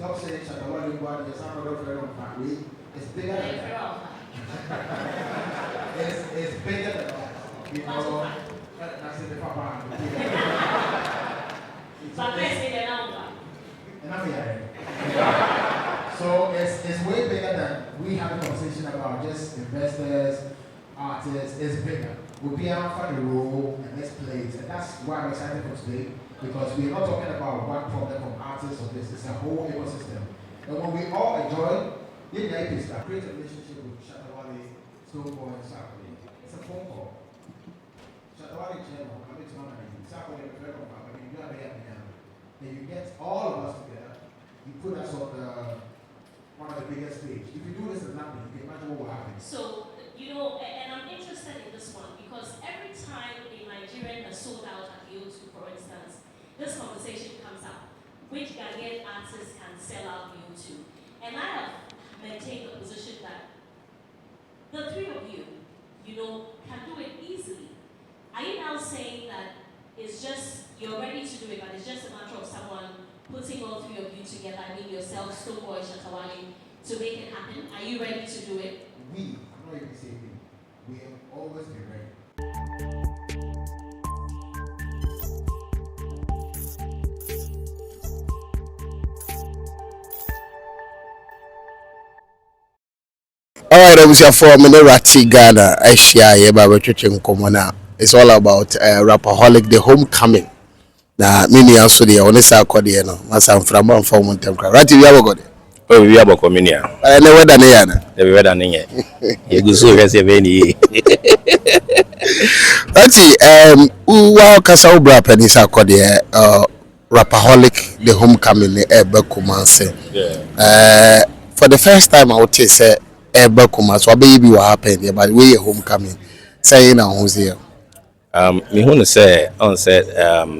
Stop saying Shatta Wale Stonebwoy. There's another friend of mine. It's bigger than that. It's bigger than that. You know, that's the papa. But let's say the number. So it's way bigger than we have a conversation about just investors, artists. It's bigger. We'll be out for the role and let's play it. And that's why I'm excited for today, because we're not talking about one problem from artists or this. It's a whole ecosystem. And when we all enjoy, create a relationship with Shatta Wale Stonebwoy and Show-Sarkodie. It's a phone call. Shatta Wale channel, I'm going to Show-Sarkodie, then you get all of us together. You put us on one of the biggest stage. If you do this in London, you can imagine what will happen. So, you know, and I'm interested in this one because every time a Nigerian has sold out at the O2, for instance, this conversation comes up. Which Ghanaian artists can sell out the O2? And I have maintained the position that the three of you, you know, can do it easily. Are you now saying that it's just, you're ready to do it, but it's just a matter of someone putting all three of you together, I mean yourself, Stonebwoy, Shatta Wale, to make it happen? Are you ready to do it? I'm not even saying we have always been ready. All right, I was here for Minerati Ghana. I share it's all about Rapaholic, the homecoming. Na mini also the Show-Sarkodie no masa mframa mfa mu ntem kra rati wi abogode o wi abokominia ne weda ne yana ne weda ne ye yegusu hwese be ni rati wa kasa ubra pani Show-Sarkodie Rapaholic the homecoming ebe Kumase for the first time I would say ebe Kumase what be what happened but we homecoming saying na hozie me who say on said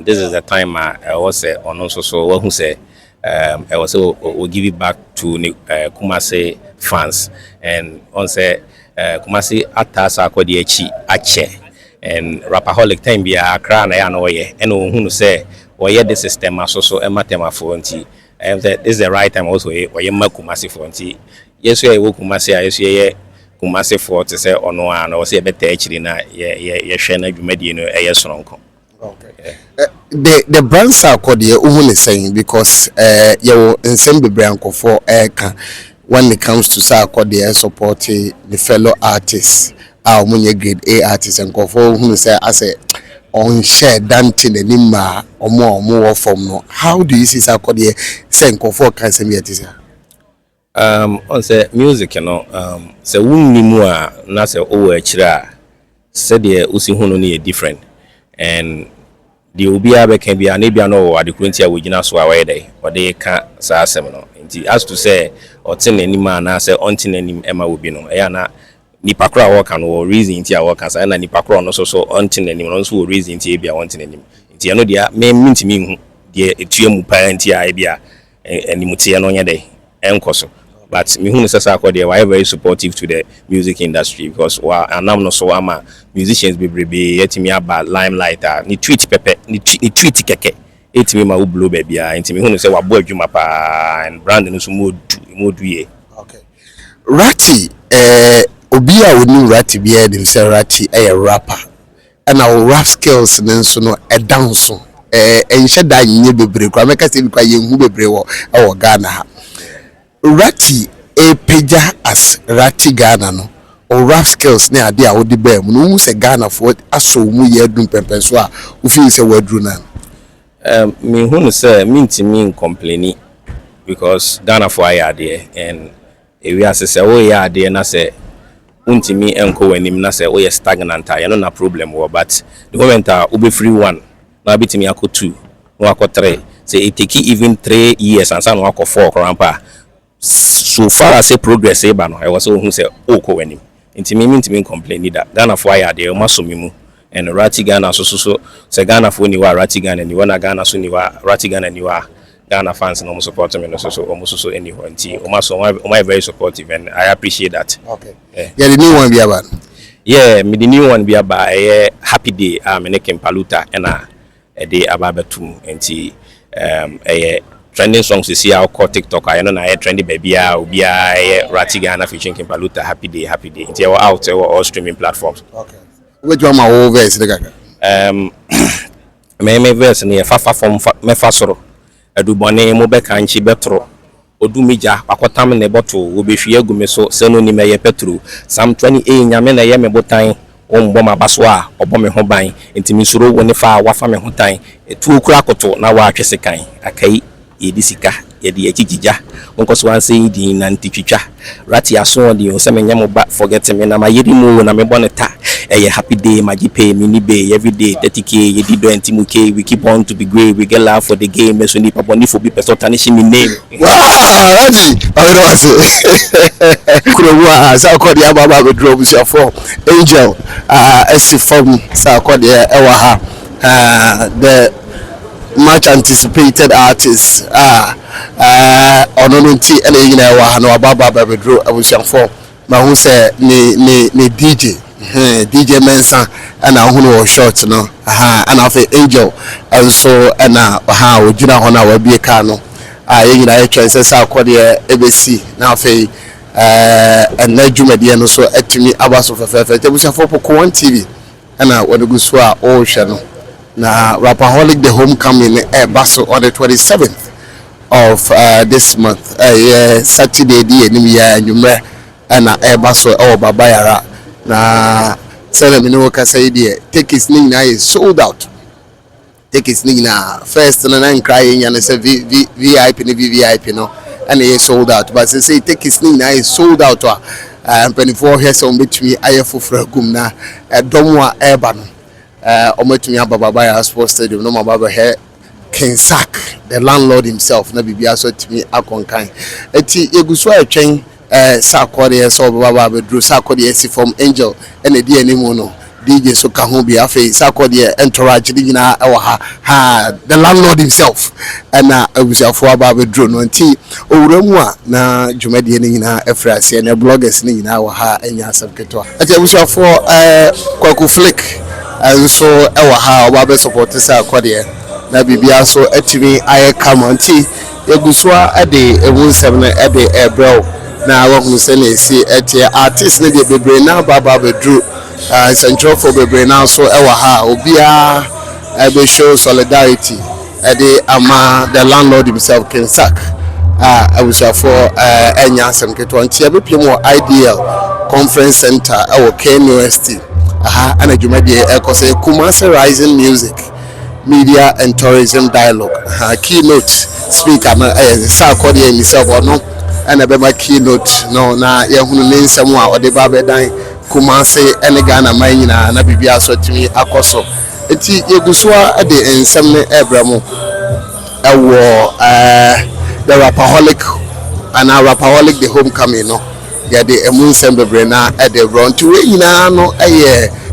this is the time I was say on also so who say I was will give it back to Kumase fans and on say Kumase Show-Sarkodie echi ache and Rapaholic time be Accra na ya no ye and who say we the system so ematema for nti and that this is the right time also we ma Kumase for nti yes we Kumase yes ye Kumase for to say ono an o say better actually na ye hwe na dwumadi no eye soronko. Okay. The brand Show-Sarkodie who is saying because you nsem bebre ankofo when it comes to Show-Sarkodie supporting the fellow artists our munye grade A artists and ankofo who say as a on share dancing anima or more from no how do you see Show-Sarkodie say ankofo can say me atisa on say music you know say wunni mu a na say o akira say the usi hu no na different and the obi abeka bia na bia no adekunti a wogina so awe dey o dey ka sa asem no nti as to say o tin anima na say on tin anim ema obi no e ya na nipa kra wo ka no reason nti a wo ka sa na nipa kra no so on tin anim no so reason nti e bia on tin anim nti e no dia me ntimi hu de etuemu pa nti a e bia animutie no nya dey enkoso. But me who Show-Sarkodie were very supportive to the music industry because anam no so ama musicians be yet me about limelight ni tweet pepe ni tweet keke etimi ma blow baby enti me who say wa bo adwuma pa and brand no so modu ye. Okay. Rati obi a woni Rati bia dem say Rati rapper and our rap skills nso no dance enhye da nye bebre kwa meka say kwa ye hu bebre wo Ghana ha Rati peja as Rati Ghana no or rap skills ne ade a wodi ba mu no say Ghana for aso mu ye dum pempen so a wo feel say wadru na me hu say me ntimi complain because Ghana for aya there and we as say wo ya ade na say untimi enko wanim na say wo ye stagnant ya no na problem wo but the moment we be free one na bitimi akọ 2 no akọ 3 say it take even 3 years and some akọ 4 krampa. So far as a progress eba no I was who say oko wanim nti me complain that Ghana for aya dey masomimu and Rati Ghana so say Ghana for ni wa Rati Ghana ni wa na Ghana so ni wa Rati Ghana ni wa Ghana fans no support me no so almost so anyhow nti o very supportive and I appreciate that. Okay. Yeah, the new one be about. Yeah, me the new one be about happy day me nekem paluta and a day ababetum nti trending songs you see our call TikTok. I know na trendy baby obi Ratty Ghana featuring Kimpaluta happy day. They were out all streaming platforms. Okay. Which one my whole verse the gaga? Me verse ni fa from me fa soro. Adubone mo be kanchi betro. Odumija akotam ne bottle obehwie agume so seno ni me ye petro. Psalm 28 nyame na ye me botan. Ombo mabaso a obo me ho ban ntimi suro woni fa wafa me ho tan etu okura koto na wa atwese kan akai yedi sika yedi akigija wonkoso wan say di na ntitwitwa Ratty aso di o se me nyamo ba forget me na mayedi mu na me boneta happy day magipe mini bay every day 30k yedi do ntimuke we keep on to be great we get love for the game so ni papa ni for be person tarnish me name wow Ratty I don't say kurewa Sarkodie ababa be drop you for angel as from Sarkodie ewa ha the much anticipated artist ononti ene yina ewa ha no ababa be drop abusian for ma hu say ni DJ Mensa and I who short no and I say angel and so and how ojina ho na wa bi ka no yina e twen say Sarkodie ebesi na fe and na dwumade no so atumi abaso fefefe tebusia for Poku TV and when go so a all no na Rapaholic the homecoming baso on the 27th of this month Saturday di enim ya nwumre and baso babayara na sele me no ka say dey tickets ni na is sold out tickets ni na first na cry nya na say VIP ni VVIP no and it sold out but say tickets ni na is sold out and 24 here so between ayefofra gum na domwa eba no ometumi ababa ya sports stadium no mababa he King Sack the landlord himself na bibia so timi akonkan eti eguso atwen Sarkodie so baba be drew Sarkodie si from angel and the animu no DJ so ka ho bia fe Sarkodie entourage di nyina ewa ha the landlord himself and na abusiafo aba be drew no nti owuramu a na dwumade ni nyina efrase na bloggers ni nyina wa ha enya asabketo ati abusiafo kwaku flick and so ewa ha oba be support Sarkodie na bibia so atimi aye kamanti egusua ade ewunsem na ade ebrew na wahunu se na esi etie artist na de bebre na baba bedru central for bebre na so ewa ha obia be show solidarity ade ama the landlord himself King Sack awusa for enya asem keto ntia be piem wo ideal conference center ewo KNUST ana dwumade ekose Kumasi Rising Music Media and Tourism Dialogue keynote speaker Sarkodie himself or no and a bema keynote no na yehunu ne nsem a ode ba bedan Kumasi ene Ghana man nyina na bibia so timi akoso eti yegusoa de nsem ne ebramo ewo the Rapaholic and Rapaholic the homecoming no ya de emu nsem bebre na e de run to we nyina no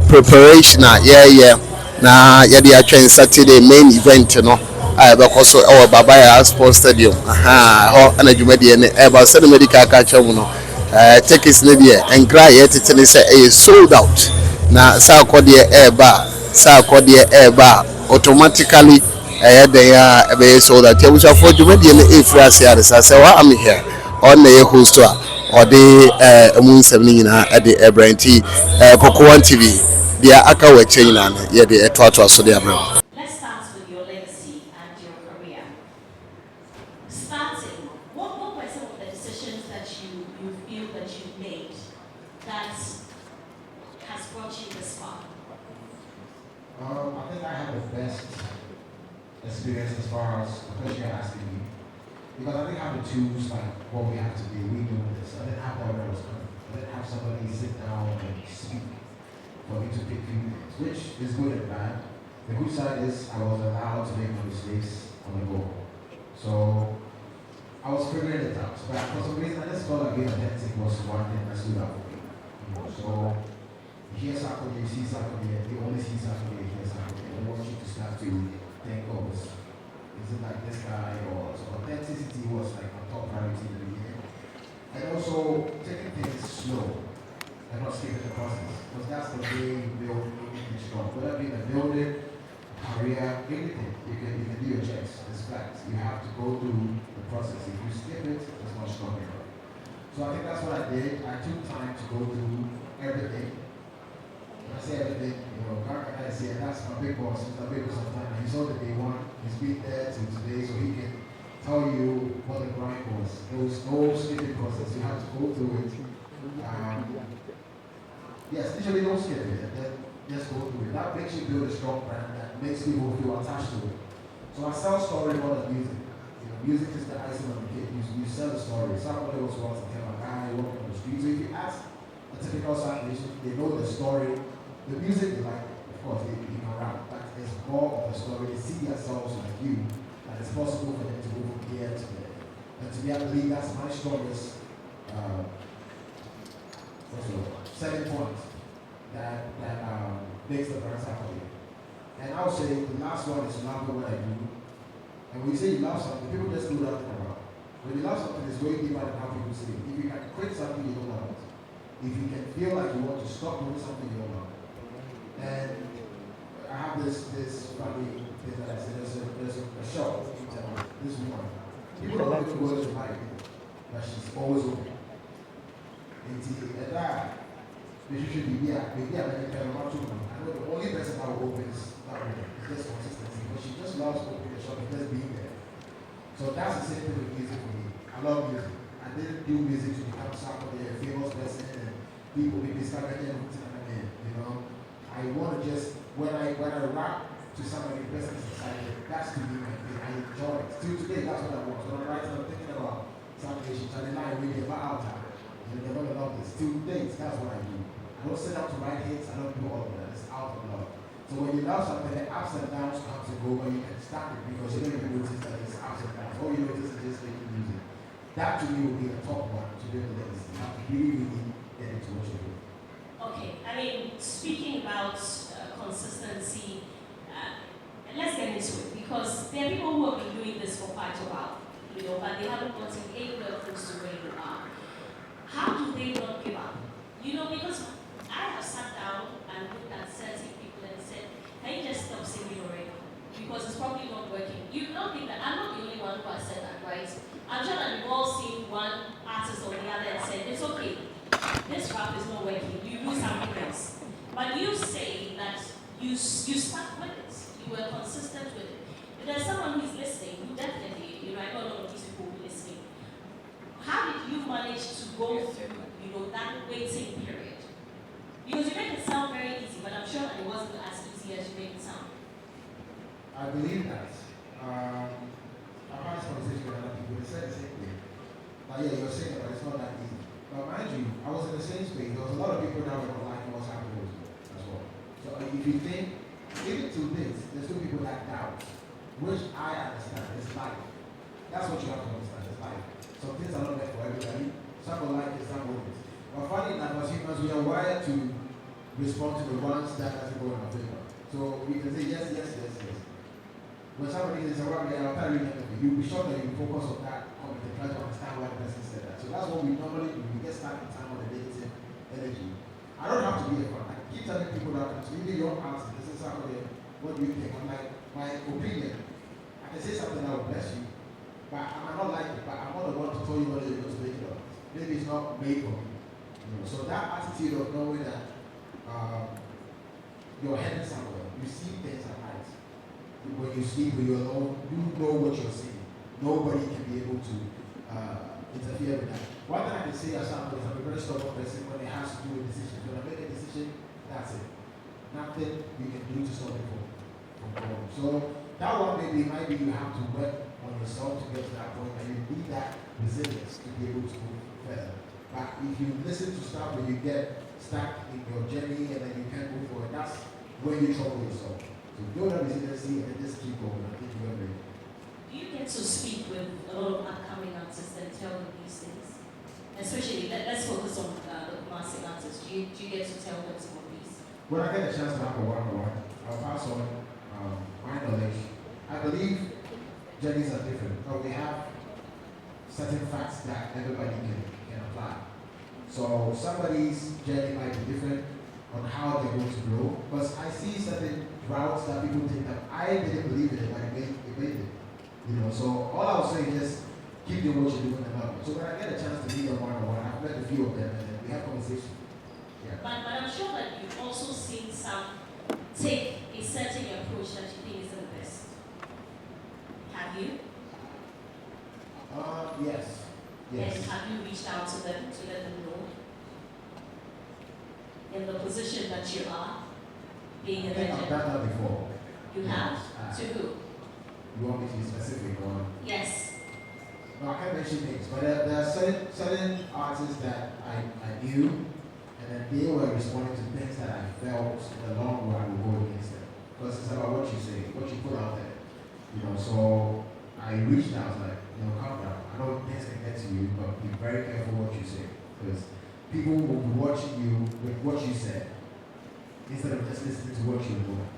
preparation na ya de atwen Saturday main event no because our Babaya Sports Stadium ho ana dwumade ne eba se medical ka chamu no tickets ne de and cry yet tell say sold out na Sarkodie eba automatically they are sold out you shall for dwumade ne frase ya say wa am here on the host or the emunsem ni nyina de ebranti Poku TV dia aka wa china ye de etoato so de abra. Let's start with your legacy and your career. Starting, what were some of the decisions that you feel that you made that has brought you this far? I think I had the best experience as far as the question you're asking me. Because I didn't have the tools like what we have to do. We do this. I didn't have that when I was coming. I didn't have somebody sit down and speak for me to pick few things, which is good and bad. The good side is I was allowed to make my mistakes on the go. So I was figuring it out. But for some reason, I just felt like being authentic was one thing that stood out for me. So you hear Sarkodie, you see Sarkodie, you only see Sarkodie, you hear Sarkodie. I want you to start to think, oh, is it like this guy? Or so authenticity was like a top priority in the beginning. And also taking things slow and not skipping the process. Because that's the way you build anything strong. Whether being a building, career, everything. You can do your checks. It's facts. You have to go through the process. If you skip it, it's not strong enough. So I think that's what I did. I took time to go through everything. When I say everything, you know, I say that's my big boss. He's my big boss sometimes. He's all the day one. He's been there till today, so he can tell you what the grind was. There was no skipping process. You have to go through it. Yes, literally don't skip it. And then just go through it. That makes you build a strong brand that makes people feel attached to it. So I sell story more than music. You know, music is the icing on the cake. You sell the story. Somebody else wants to tell a guy walking on the street. So if you ask a typical South Asian, they know the story. The music, they like, of course, they can rap, but it's more of the story. They see themselves like you, that it's possible for them to go from here to there. And to me, I believe that's my strongest selling point that makes the brand happy. And I would say the last one is love what I do. And when you say you love something, people just do nothing about it. When you love something, it's way deeper than how people say it. If you can quit something, you don't love it. If you can feel like you want to stop doing something, you don't love it. And I have this funny thing that I said, there's a show in town, this woman. People don't like to go to like it, but she's always open. And that, maybe I know the only person that will open is that woman. It's just consistency. But she just loves opening the shop and just being there. So that's the same thing with music for me. I love music. I didn't do music to become somebody, a famous person, and people be discovering everything, you know. I want to just, when I rap to somebody, the person is excited, that's to me my thing. I enjoy it. Still today, that's what I want. When I'm writing, I'm thinking about something, and then I really get out of it. You know, they're love this. Still dates, that's what I do. I don't sit up to write hits, I don't do all of that. It's out of love. So when you love something, the ups and downs come and go, but you can stop it because you don't even notice that it's ups and downs. All you notice is just making music. That to me would be the top one to build the legacy. You have to really get into what you do. Okay, I mean, speaking about consistency, let's get into it because there are people who have been doing this for quite a while, you know, but they haven't gotten anywhere close to where you are. How do they not give up? You know, because I have sat down and looked at certain people and said, can you just stop singing already? Because it's probably not working. You don't think that I'm not the only one who has said that, right? I'm sure that you've all seen one artist or the other and said, it's okay, this rap is not working, you do something else. But you say that you stuck with it, you were consistent with it. If there's someone who's listening, who definitely, you know, I know a lot of these people who are listening, how did you manage to go through, you know, that waiting period? Because you make it sound very easy, but I'm sure that it wasn't as easy as you make it sound. I believe that. I've had this conversation with other people, they said the same thing. Like, yeah, you're saying it, but it's not that easy. But mind you, I was in the same space. There was a lot of people that were not liking what's happening with me as well. So if you think, even to this, there's still people that doubt, which I understand. It's life. That's what you have to understand. It's life. Some things are not meant for everybody. Some will like it, some won't. But funny enough, as humans, we are wired to respond to the ones that doesn't go in our favor. So we can say yes, yes, yes, yes. When somebody says, well, I'll tell you anything, you'll be shocked that you focus on that comment and try to understand why the person said that. So that's what we normally do. We get stuck in time on the negative energy. I don't have to be a fan. I keep telling people that to even your answer, this is somebody, what do you think? I'm like, my opinion. I can say something that will bless you, but I might not like it, but I'm not the one to tell you what you're going to make it up. Maybe it's not made for me. You know, so that attitude of knowing that you're heading somewhere, you see things at night. When you sleep, when you're alone, you know what you're seeing. Nobody can be able to interfere with that. One thing I can say as somebody is I'm a very stubborn person when it has to do with decisions. When I make a decision, that's it. Nothing you can do to stop it from going. So that one maybe might be you have to work on yourself to get to that point, and you need that resilience to be able to move further. But if you listen to stuff where you get stuck in your journey and then you can't move forward, that's where you trouble yourself. So build up resiliency and just keep going. I think you're ready. Do you get to speak with a lot of upcoming artists and tell them these things? Especially, let's focus on the Kumasi artists. Do you get to tell them some of these? When I get a chance to have a one-on-one, I'll pass on my knowledge. I believe journeys are different, but we have certain facts that everybody can apply. So somebody's journey might be different on how they're going to grow, but I see certain routes that people take that I didn't believe in it, but it made it. You know, so all I would say is just keep doing what you're doing and love it. So when I get a chance to meet them one-on-one, I've met a few of them and then we have conversation. Yeah. But I'm sure that you've also seen some take a certain approach that you think is the best. Have you? Yes. Yes. And have you reached out to them to let them know in the position that you are, being a I think I've legend? done that before. You Yes. have? To who? You want me to be specific or? Yes. No, I can't mention names, but there are certain artists that I knew, and then they were responding to things that I felt in the long run would go against them. Because it's about what you say, what you put out there. You know, so I reached out, like, you know, calm down. I know things can get to you, but be very careful what you say. Because people will be watching you with what you said, instead of just listening to what you're doing,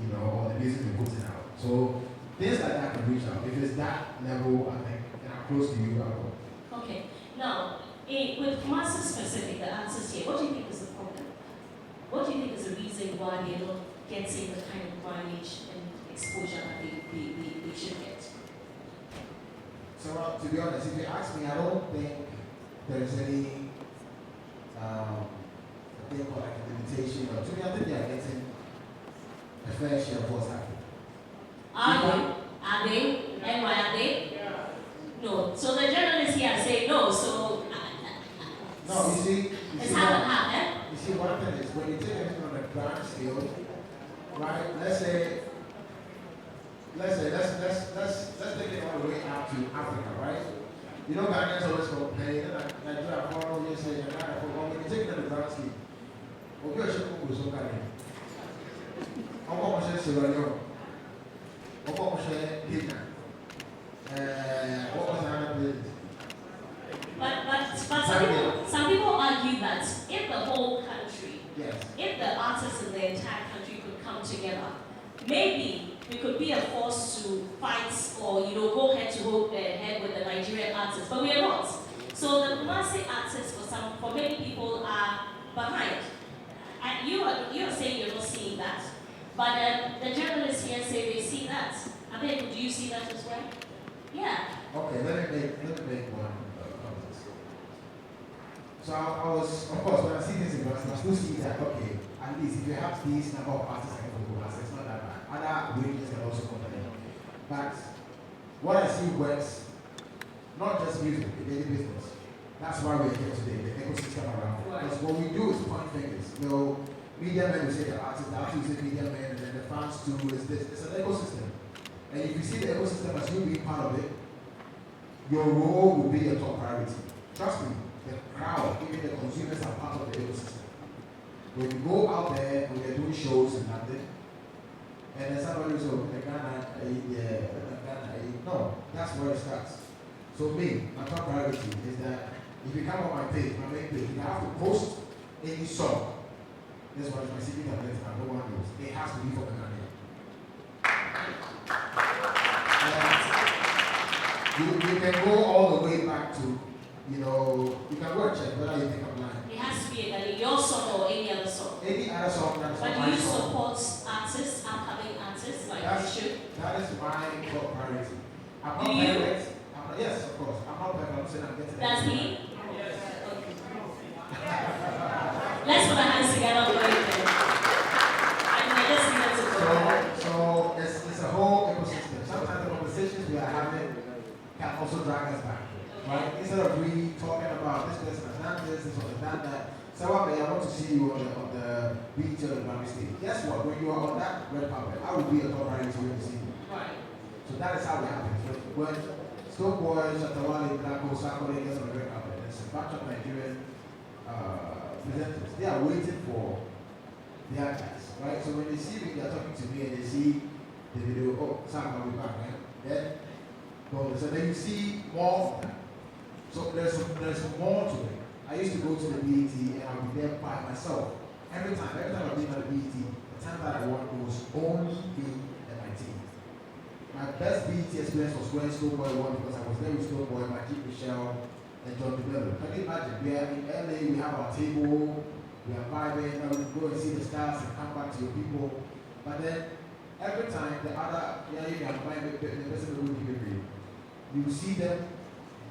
you know, or the music you're putting out. So things like that can reach out. If it's that level, I think, and I'm close to you, I will. Okay. Now, with Kumasi specific, the artists here, what do you think is the problem? What do you think is the reason why they're not getting the kind of mileage and exposure that they should get? So, to be honest, if you ask me, I don't think there's any thing called like a limitation. Or, to me, I think they are getting a fair share of what's happening. Are they? And why are they? Yeah. No. So the journalists here say no. So No, you see, it's half and half, eh? you see, one thing is when you take everything on a grand scale, right? Let's take it all the way out to Africa, right? You know, Ghanaians always complain, Nigeria, for you say, when you take it on the grand scale, okay, I should go Ghanaian. I'm going to say Sierra Leone. I'm going to say Kenya. What was another place? But some people argue that if the whole country, Yes. if the artists in the entire country could come together, maybe we could be a force to fight or go head to head with the Nigerian artists, but we are not. So the Kumasi artists for many people are behind. And you are saying you're not seeing that, but the journalists here say they see that. I mean, do you see that as well? Yeah. Okay, let me make one comment. So I was, of course, when I see this in person, I still see that, okay, at least if you have these number of artists like Poku, it's not that bad. Other ranges can also complain. But what I see works, not just music, in daily business. That's why we're here today, the ecosystem around it. Because what we do is point fingers. Media men will say the artist will say media men, and then the fans too is this. It's an ecosystem. And if you see the ecosystem as you being part of it, your role will be your top priority. Trust me, the crowd, even the consumers are part of the ecosystem. When you go out there, when you're doing shows and nothing, and then somebody says, oh, no, that's where it starts. So me, my top priority is that if you come on my page, my main page, if I have to post any song, this one is my secret tablet, and no one knows. It has to be for the Ghanaian. You can go all the way back to, you can go and check whether you think I'm lying. It has to be your song or any other song. Any other song that's But my do you song. support artists, upcoming artists, like you should? That is my top priority. I'm not Do you? perfect. Yes, of course. I'm not perfect. I'm saying I'm getting Does there. he? Yes. Let's put our hands together for you then. I just need to go. So it's a whole ecosystem. Sometimes the conversations we are having can also drag us back. Right? Instead of we talking about this person has done this or has done that. So I want to see you on the beach or the Grammy stage. Guess what? When you are on that red carpet, I will be a top priority when you see me. Right. So that is how it happens. When Stonebwoy, Shatta Wale, Show-Sarkodie gets on the red carpet, there's a bunch of Nigerian presenters. They are waiting for their guys, right? So when they see me, they're talking to me and they see the video, oh, Sam, I'll be back, man. Then, so then you see more of that. So there's more to it. I used to go to the BET and I would be there by myself. Every time I've been at the BET, the time that I won, it was only me and my team. My best BET experience was when Stonebwoy won because I was there with Stonebwoy, Majid Michelle, and John DeBello. Can you imagine? We are in LA, we have our table, we are vibing, now we go and see the stars and come back to your people. But then every time the other, the person who will give you see them,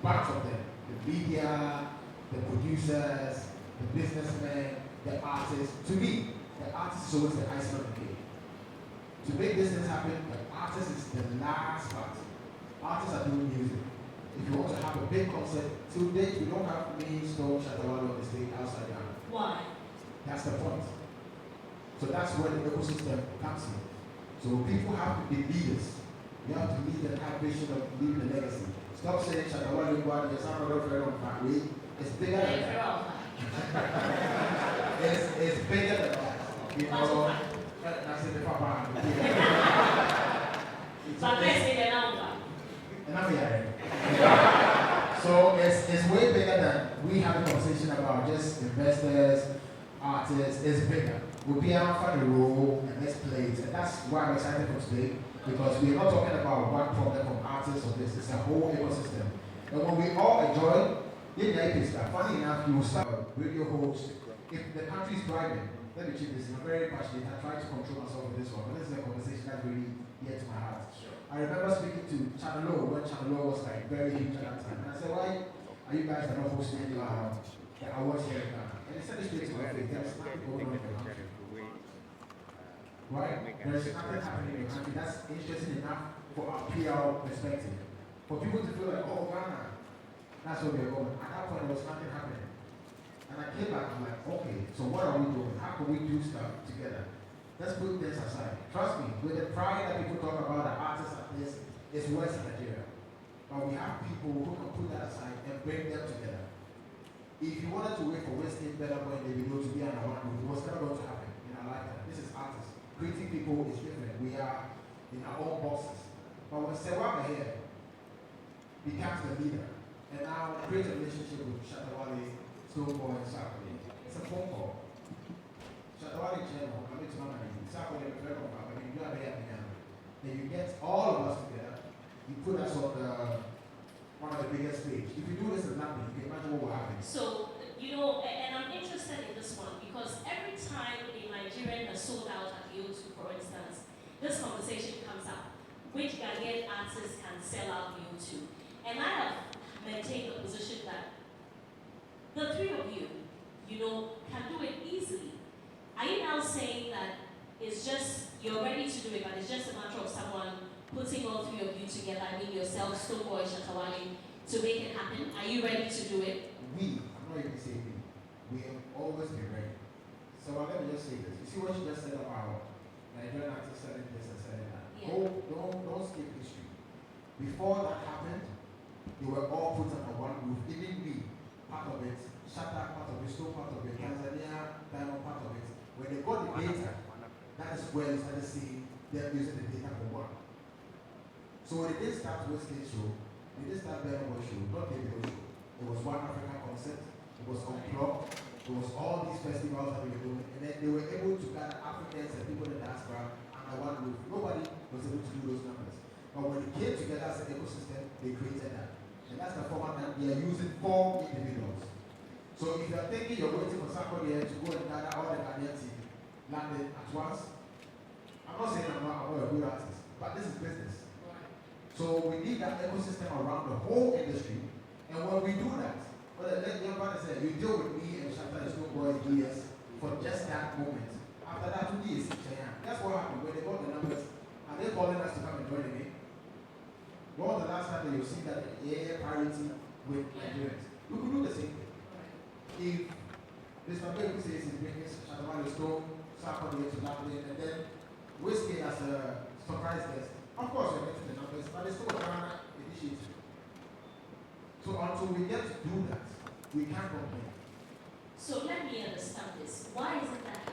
bunch of them, the media, the producers, the businessmen, the artists. To me, the artist is always the icing on the cake. To make this thing happen, the artist is the last part. Artists are doing music. If you want to have a big concert, to date we don't have me, Stone, Shatta Wale on the stage outside the house. Why? That's the point. So that's where the ecosystem comes in. So people have to be leaders. You have to lead and have vision of leaving a legacy. Stop saying Shatta Wale Stonebwoy, there's some other friend on my way. It's bigger than that. It's bigger than that. You know, that's it, Papa. So it's way bigger than we have a conversation about just investors, artists. It's bigger. We'll be out for the role and let's play it. And that's why I'm excited for today, because we're not talking about one problem from artists or this. It's a whole ecosystem. And when we all enjoy, funny enough, you will start a radio host. If the country is driving, let me check this. I'm very passionate. I try to control myself with this one, but this is a conversation that's really dear to my heart. I remember speaking to Shatta Wale when Shatta Wale was like very huge at that time. And I said, why are you guys not hosting the awards here in Ghana? And they said this straight to my face. There's nothing going on in the country. Right? There's nothing happening in the country that's interesting enough for our PR perspective. For people to feel like, oh, Ghana, that's where we're going. At that point, there was nothing happening. And I came back and I'm like, okay, so what are we doing? How can we do stuff together? Let's put this aside. Trust me, with the pride that people talk about, the artists like this, it's worse in Nigeria. But we have people who can put that aside and bring them together. If you wanted to wait for Westgate Better Boy and Davido to be on one group, it was never going to happen in our lifetime. This is artists. Creating people is different. We are in our own boxes. But when Sewaka here becomes the leader, and now create a relationship with Shatta Wale Stonebwoy and Show-Sarkodie, it's a phone call. Shatta Wale channel, I'm into my money. Show-Sarkodie, you have a then you get all of us together, you put us on one of the biggest stage. If you do this in London, you can imagine what will happen. So, you know, and I'm interested in this one because every time a Nigerian has sold out at the O2, for instance, this conversation comes up. Which Ghanaian artists can sell out the O2? And I have maintained the position that the three of you, you know, can do it easily. Are you now saying that it's just, you're ready to do it, but it's just a matter of someone putting all three of you together, I mean yourself, Stonebwoy, Shatta Wale, to make it happen? Are you ready to do it? I'm not even saying we. We have always been ready. So let me just say this. You see what you just said about Nigerian artists selling this and selling that? Yeah. Don't skip history. Before that happened, they were all put under one roof. Even me, part of it, Shatta part of it, Stone part of it, Tanzania, Diamond part of it. When they got the data, that is where you started seeing them using the data for one. So when they did start Westgate Show, they did start Better Boy Show, not Davido Show. It was one African concept, it was unplugged, it was all these festivals that they were doing, and then they were able to gather Africans and people in the diaspora under one roof. Nobody was able to do those numbers. But when they came together as an ecosystem, they created that. And that's the format that they are using for individuals. So if you are thinking you're waiting for somebody to go and gather all the Ghanaian team, landed at once, I'm not saying I'm not a good artist, but this is business. So we need that ecosystem around the whole industry. And when we do that, let your brother say, you deal with me and Shatta Stonebwoy DS for just that moment. After that, 2 years, that's what happened when they got the numbers. Are they calling us to come and join again? When was the last time that you've seen that air parity with Nigerians? We could do the same thing. If Mr. Poku says he's bringing Shatta Wale Stonebwoy to London, and then Whiskey as a surprise guest, of course we're getting the numbers, but it's still a Ghana initiative. So until we get to do that, we can't complain. So let me understand this. Why is it that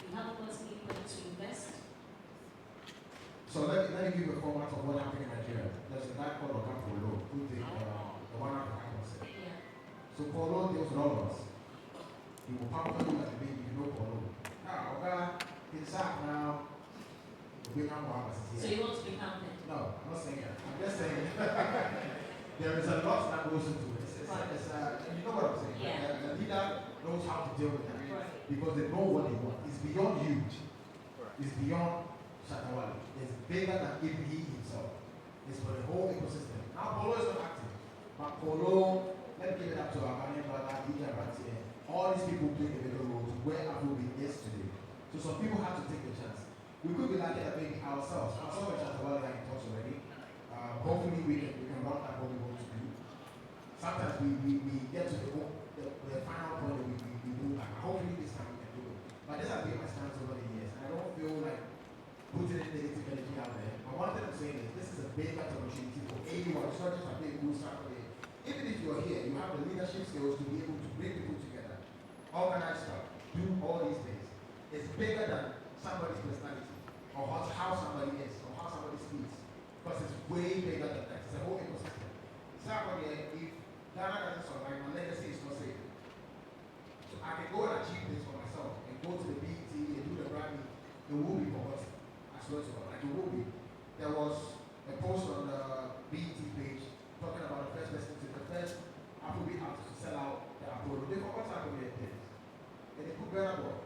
you haven't got any money to invest? So let me give you a format of what happened in Nigeria. There's a guy called Polo who did the one African concept. Yeah. So Polo deals with all of us. He will pamper you like a baby, you know Polo. Now, he's out now. So you want to be pampered? No, I'm not saying that. I'm just saying there is a lot that goes into it. You know what I'm saying? Yeah. The leader knows how to deal with that. Right. Because they know what they want. It's beyond you. It's beyond Shatta Wale. It's bigger than even he himself. It's for the whole ecosystem. Now Polo is not active, but Polo, let me give it up to our Ghanaian brother, DJ Rantier. All these people play a little role to where Afrobeat is today. So some people have to take the chance. We could be lucky that maybe ourselves and Shatta Wale are in touch already. Hopefully we can run that what we want to do. Sometimes we get to the final point that we do that. Hopefully this time we can do it. But this has been my stance over the years, and I don't feel like putting in negative energy out there. But one thing I'm saying is this is a big opportunity for anyone. It's not just a big cool Saturday. Even if you're here, you have the leadership skills to be able to bring people together, organize stuff, do all these things. It's bigger than somebody's personality, or how somebody is, or how somebody speaks. Because it's way bigger than that. It's a whole ecosystem. Saturday, if Ghana doesn't survive, my legacy is not safe. So I can go and achieve this for myself and go to the BET and do the Grammy. It will be forgotten. I swear to God. Like it will be. There was a post on the BET page talking about the first Afrobeat artist to sell out the Apollo. They forgot Afrobeat things. And they put Burna Boy.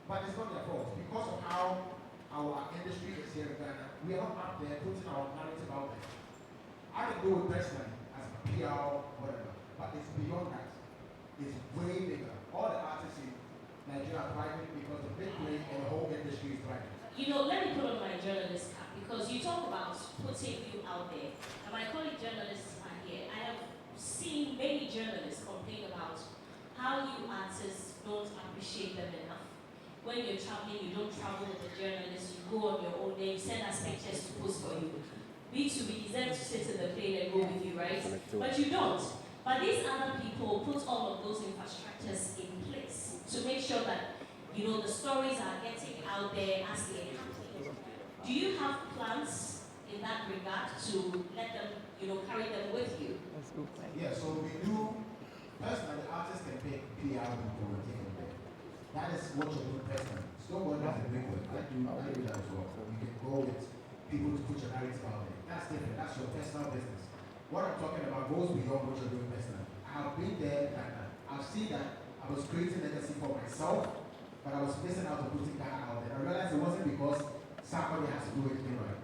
But it's not their fault. Because of how our industry is here in Ghana, we are not out there putting our narrative out there. I can do it personally as a PR, whatever, but it's beyond that. It's way bigger. All the artists in Nigeria are thriving because the big play and the whole industry is thriving. You know, let me put on my journalist cap because you talk about putting you out there. And my colleague journalists are here. I have seen many journalists complain about how you artists don't appreciate them enough. When you're traveling, you don't travel with the journalists, you go on your own day, you send us pictures to post for you. We too, we deserve to sit in the plane and go with you, right? But you don't. But these other people put all of those infrastructures in place to make sure that, you know, the stories are getting out there as they happen. Do you have plans in that regard to let them, you know, carry them with you? Yeah, so we do, personally, artists can pick PR people and take them there. That is what you're doing personally. Stonebwoy has a big word. I do that as well. You can go with people to put your narrative out there. That's different. That's your personal business. What I'm talking about goes beyond what you're doing personally. I've been there like that. I've seen that I was creating legacy for myself, but I was missing out on putting that out there. I realized it wasn't because somebody has to do anything right.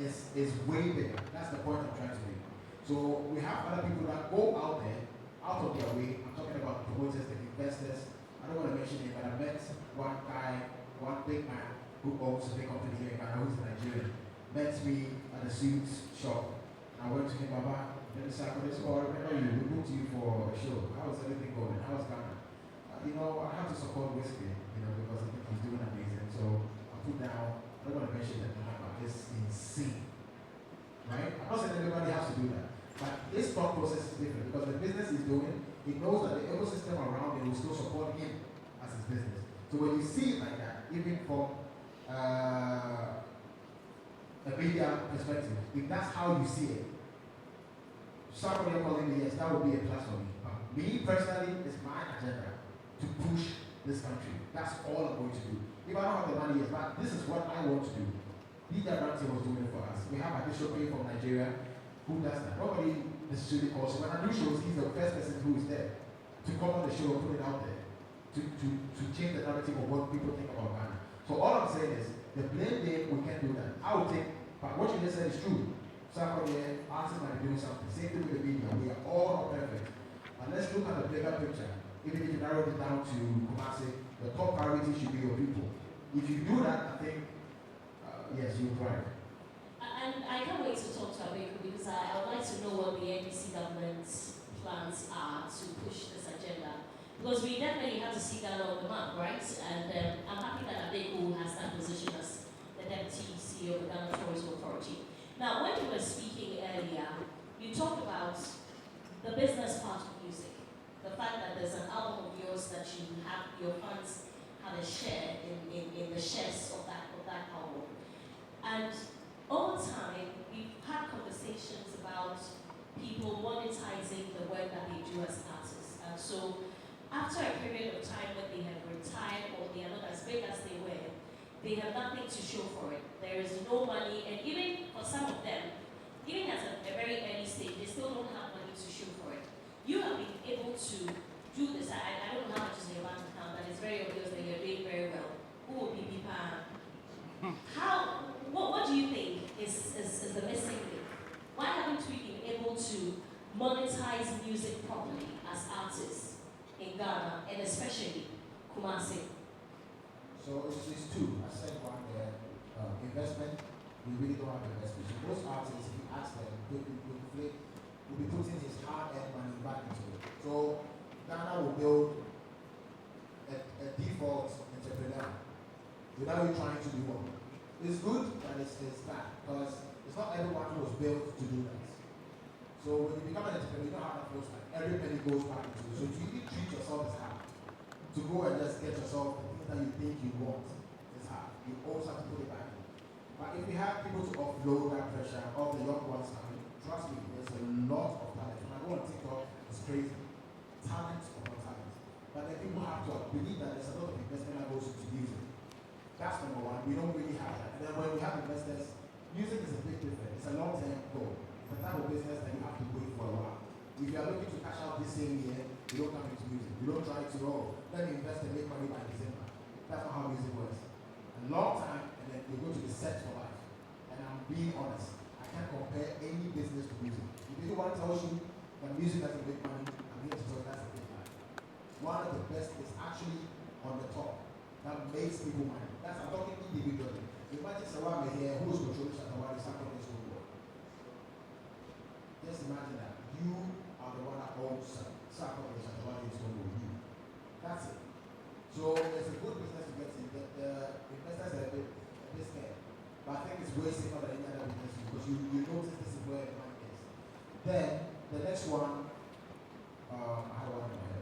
It's way bigger. That's the point I'm trying to make. So we have other people that go out there, out of their way. I'm talking about promoters, the investors. I don't want to mention it, but I met one guy, one big man who owns a big company here in Ghana, who's Nigerian. Met me at the suits shop. I went to him, Baba, let me say, I remember you, we booked you for a show. How's everything going? How's Ghana? You know, I have to support Whiskey, you know, because I think he's doing amazing. So I put down, I don't want to mention that, but it's insane. Right? I'm not saying everybody has to do that. But his thought process is different because the business he's doing, he knows that the ecosystem around him will still support him as his business. So when you see it like that, even from a media perspective, if that's how you see it, somebody calling me, yes, that would be a plus for me. But me personally, it's my agenda to push this country. That's all I'm going to do. If I don't have the money, yes, but this is what I want to do. Peter Branty was doing it for us. We have a bishop from Nigeria who does that. Nobody necessarily calls him. When I do shows, he's the first person who is there to come on the show and put it out there, to change the narrative of what people think about Ghana. So all I'm saying is, the blame game, we can't do that. I would think, but what you just said is true. Somebody, artists might be doing something. Same thing with the media. We are all not perfect. But let's look at the bigger picture. Even if you narrow it down to Kumasi, the top priority should be your people. If you do that, I think, yes, you'll thrive. And I can't wait to talk to Abeku because I would like to know what the NDC government's plans are to push this agenda. Because we definitely have to see that on the map, right? And I'm happy that Abeku has that position as the Deputy CEO of the Ghana Tourism Authority. Now, when you were speaking earlier, you talked about the business part of music. The fact that there's an album of yours that you have, your fans have a share in the shares of that album. And over time, we've had conversations about people monetizing the work that they do as artists. And so, after a period of time when they have retired or they are not as big as they were, they have nothing to show for it. There is no money, and even for some of them, even at a very early stage, they still don't have money to show for it. You have been able to do this. I don't know how much is in your bank account, but it's very obvious that you're doing very well. Who will be How monetize music properly as artists in Ghana and especially Kumasi? So it's two. I said one there, investment. We really don't have investment. So most artists, if you ask them, will be putting his hard-earned money back into it. So Ghana will build a default entrepreneur without you trying to do one. It's good, but it's bad because it's not everyone who was built to do that. So when you become an entrepreneur, you know how that feels like. Every penny goes back into it. So you need to treat yourself as hard. To go and just get yourself the things that you think you want is hard. You always have to put it back in. But if we have people to offload that pressure of the young ones coming, trust me, there's a lot of talent. When I go on TikTok, it's crazy. Talent upon talent. But then people have to believe that there's a lot of investment that goes into music. That's number one. We don't really have that. And then when we have investors, music is a big difference. It's a long-term goal. It's a type of business that you have to wait for a while. If you are looking to cash out this same year, you don't come into music. You don't try to, let me invest and make money by December. That's not how music works. A long time, and then you're going to be set for life. And I'm being honest. I can't compare any business to music. If anyone tells you that music doesn't make money, I'm here to tell you that's a big lie. One of the best is actually on the top. That makes people money. I'm talking individually. Imagine someone here who's controlling Shatta Wale Stonebwoy. Just imagine that. You are the one that owns Shatta Wale Stonebwoy. That's it. So it's a good business to get in. The investors are a bit scared. But I think it's way safer than any other business because you notice this is where the money is. Then the next one, I have one in my head.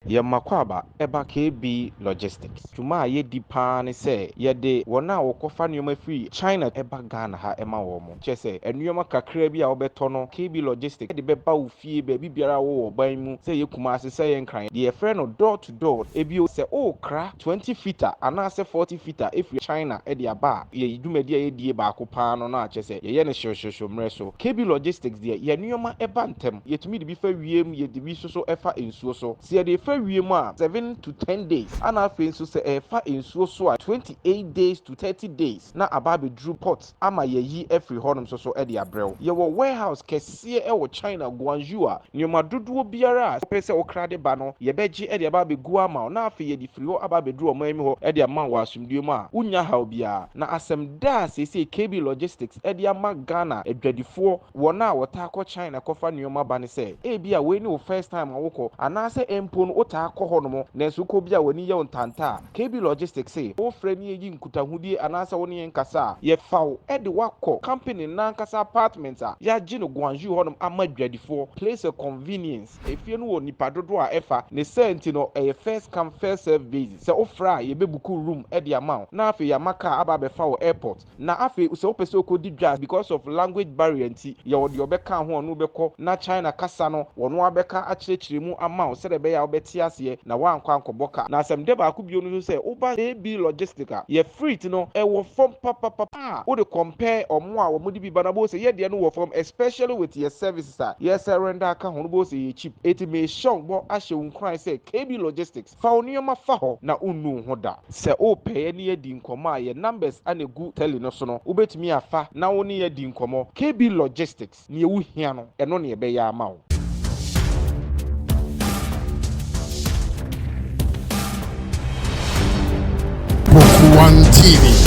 Yamakwaba eba KB Logistics. Juma ye di pa ne se ye de wona wokofa nneoma free China eba Ghana ha ema wo mo. Che se nneoma kakra bi a obeto no KB Logistics de beba wo fie be biara wo ban mu se ye Kumasi se ye nkran. De ye frɛ no door to door. Ebi o se o kra 20 feet ana se 40 feet if China e de aba ye dwumadi ye die ba ko pa no na che se ye ne hwehwehwe mre so. KB Logistics de ye nneoma eba ntem. Ye tumi de bi fa wiem ye de bi so efa ensuo so. Se de fa wiem a 7 to 10 days ana afi nso se efa ensuo so a 28 days to 30 days na aba be drew pot ama ye yi every honum so e de abrɛw ye wo warehouse kɛseɛ e wo China Guangzhou a nneoma dodoɔ biara pɛ sɛ wo krade ba no ye bɛgye e de aba be gu ama na afi ye de firi hɔ aba be drew ɔman mi hɔ e de ama wɔ asomdue mu a unya haw bia na asɛm da sese KB Logistics e de ama Ghana adwadifoɔ wɔna a wɔta akɔ China kɔfa nneoma ba ne sɛ e bia we ne wo first time a wokɔ anaasɛ empo no ota akɔ hɔ no mo nanso kɔ bia wani yɛ ntanta KB Logistics say wo frɛ ne yi nkutahudie anaasɛ wo ne nkasa ye faw e de wakɔ company na nkasa apartment a ya gye no Guangzhou hɔ no ama adwadifoɔ place of convenience efie no wɔ nipa dodo a ɛfa ne senti no ɛyɛ first come first serve basis sɛ wo frɛ a ye bebuku room e de ama na afi ya maka aba be fa wo airport na afi sɛ wo pɛ sɛ okodi dwa because of language barrier nti ye wo de obɛka ho ɔno bɛkɔ na China kasa no wɔno abɛka akyerɛkyerɛ mu ama wo sɛ de bɛ ya wobɛte aseɛ na wankɔ ankɔbɔka na asɛm de ba ko bio no sɛ woba KB Logistics a ye free no ɛwɔ fam papa wo de compare ɔmo a wɔmo de bi ba na bo sɛ ye de no wɔ fam especially with your services a ye surrender aka ho no bo sɛ ye cheap it may show bo ahyɛ wo nkran sɛ KB Logistics fa wo nneɛma fa hɔ na unnu ho da sɛ o pɛɛ ne adi nkɔmɔ a ye numbers anegu tele no so no wobɛtumi afa na wo ne adi nkɔmɔ KB Logistics ne wo hia no ɛno ne ɛbɛyɛ ama wo. Poku One TV.